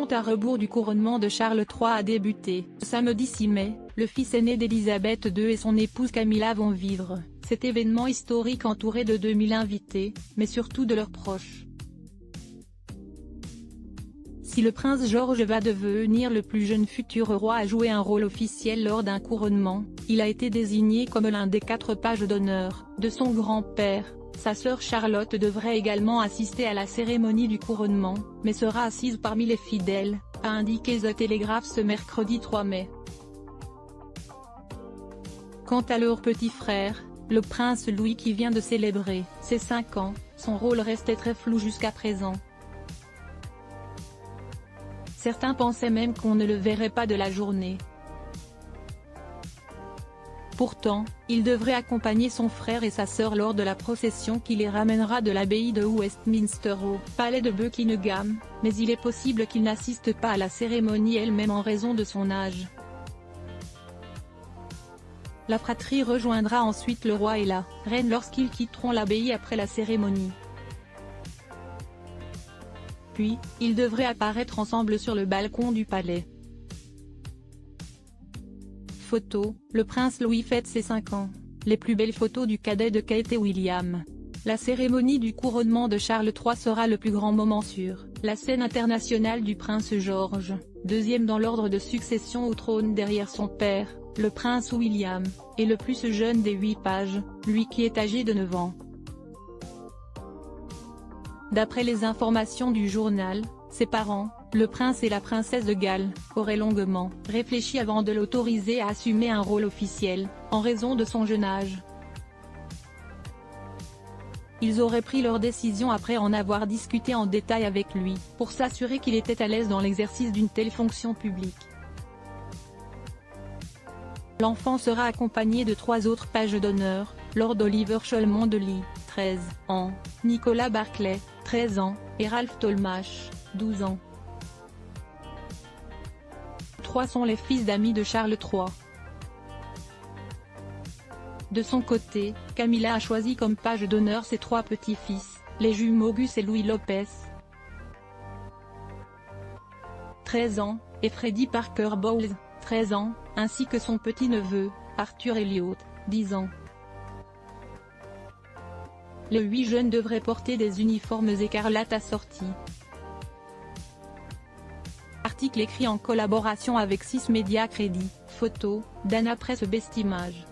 compte à rebours du couronnement de Charles III a débuté. Samedi 6 mai, le fils aîné d'Élisabeth II et son épouse Camilla vont vivre cet événement historique entouré de 2000 invités, mais surtout de leurs proches. Si le prince George va devenir le plus jeune futur roi à jouer un rôle officiel lors d'un couronnement, il a été désigné comme l'un des 4 pages d'honneur de son grand-père. Sa sœur Charlotte devrait également assister à la cérémonie du couronnement, mais sera assise parmi les fidèles, a indiqué The Telegraph ce mercredi 3 mai. Quant à leur petit frère, le prince Louis qui vient de célébrer ses 5 ans, son rôle restait très flou jusqu'à présent. Certains pensaient même qu'on ne le verrait pas de la journée. Pourtant, il devrait accompagner son frère et sa sœur lors de la procession qui les ramènera de l'abbaye de Westminster au palais de Buckingham, mais il est possible qu'il n'assiste pas à la cérémonie elle-même en raison de son âge. La fratrie rejoindra ensuite le roi et la reine lorsqu'ils quitteront l'abbaye après la cérémonie. Puis, ils devraient apparaître ensemble sur le balcon du palais. Photo, le prince Louis fête ses 5 ans. Les plus belles photos du cadet de Kate et William. La cérémonie du couronnement de Charles III sera le plus grand moment sur la scène internationale du prince George, deuxième dans l'ordre de succession au trône derrière son père, le prince William, et le plus jeune des 8 pages, lui qui est âgé de 9 ans. D'après les informations du journal, ses parents, le prince et la princesse de Galles, auraient longuement réfléchi avant de l'autoriser à assumer un rôle officiel, en raison de son jeune âge. Ils auraient pris leur décision après en avoir discuté en détail avec lui, pour s'assurer qu'il était à l'aise dans l'exercice d'une telle fonction publique. L'enfant sera accompagné de 3 autres pages d'honneur, Lord Oliver Cholmondeley, 13 ans, Nicolas Barclay, 13 ans, et Ralph Tolmach, 12 ans. 3 sont les fils d'amis de Charles III. De son côté, Camilla a choisi comme page d'honneur ses 3 petits-fils, les jumeaux Gus et Louis Lopez, 13 ans, et Freddie Parker Bowles, 13 ans, ainsi que son petit-neveu, Arthur Elliott, 10 ans. Les 8 jeunes devraient porter des uniformes écarlates assortis. Article écrit en collaboration avec 6 Médias Crédit, photo, Dana Presse Best Images.